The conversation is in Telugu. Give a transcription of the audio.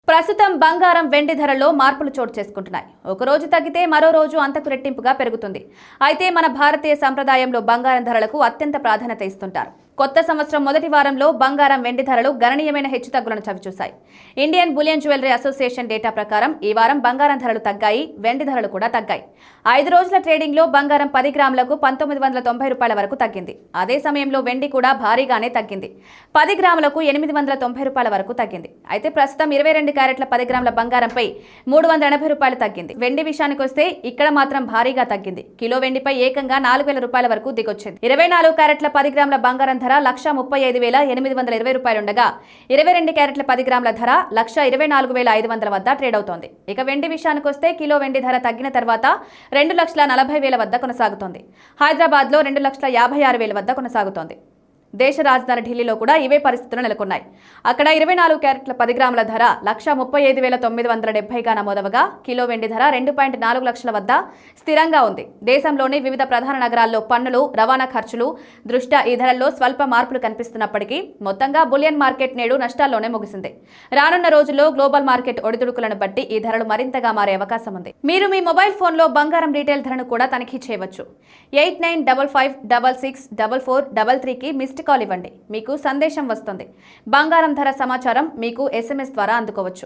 ప్రస్తుతం బంగారం వెండి ధరల్లో మార్పులు చోటు చేసుకుంటున్నాయి. ఒక రోజు తగ్గితే మరో రోజు అంతకు రెట్టింపుగా పెరుగుతుంది. అయితే మన భారతీయ సంప్రదాయంలో బంగారం ధరలకు అత్యంత ప్రాధాన్యత ఇస్తుంటారు. కొత్త సంవత్సరం మొదటి వారంలో బంగారం వెండి ధరలు గణనీయమైన హెచ్చుతగ్గులను చవిచూశాయి. Indian bullion jewellery association data ప్రకారం ఈ వారం బంగారం ధరలు తగ్గాయి, వెండి ధరలు కూడా తగ్గాయి. 5 రోజుల ట్రేడింగ్లో బంగారం 10 గ్రాములకు 1990 రూపాయల వరకు తగ్గింది. అదే సమయంలో వెండి కూడా భారీగానే తగ్గింది. 10 గ్రాములకు 890 రూపాయల వరకు తగ్గింది. అయితే ప్రస్తుతం 22 క్యారెట్ల 10 గ్రాముల బంగారంపై 380 రూపాయలు తగ్గింది. వెండి విషయానికి వస్తే ఇక్కడ మాత్రం భారీగా తగ్గింది. కిలో వెండిపై ఏకంగా 4000 రూపాయల వరకు దిగొచ్చింది. 24 క్యారెట్ల 10 గ్రాముల బంగారం ధర 1,35,820 రూపాయలుండగా 22 క్యారెట్ల 10 గ్రాముల ధర 1,24,500 వద్ద ట్రేడ్ అవుతోంది. ఇక వెండి విషయానికి వస్తే కిలో వెండి ధర తగ్గిన తర్వాత 2,40,000 వద్ద కొనసాగుతోంది. హైదరాబాద్ లో 2,56,000 వద్ద కొనసాగుతోంది. దేశ రాజధాని ఢిల్లీలో కూడా ఇవే పరిస్థితులు నెలకొన్నాయి. అక్కడ 24 క్యారెట్ల 10 గ్రాముల ధర 1,35,970గా నమోదవగా కిలో వెండి ధర 2.4 లక్షల వద్ద స్థిరంగా ఉంది. దేశంలోని వివిధ ప్రధాన నగరాల్లో పన్నులు, రవాణా ఖర్చులు దృష్ట్యా ఈ ధరల్లో స్వల్ప మార్పులు కనిపిస్తున్నప్పటికీ మొత్తంగా బులియన్ మార్కెట్ నేడు నష్టాల్లోనే ముగిసింది. రానున్న రోజుల్లో గ్లోబల్ మార్కెట్ ఒడిదుడుకులను బట్టి ఈ ధరలు మరింతగా మారే అవకాశం ఉంది. మీరు మీ మొబైల్ ఫోన్లో బంగారం రీటైల్ ధరను కూడా తనిఖీ చేయవచ్చు. 8955564433కి మిస్డ్ కాల్ ఇవ్వండి. మీకు సందేశం వస్తుంది. బంగారం ధర సమాచారం మీకు SMS ద్వారా అందుకోవచ్చు.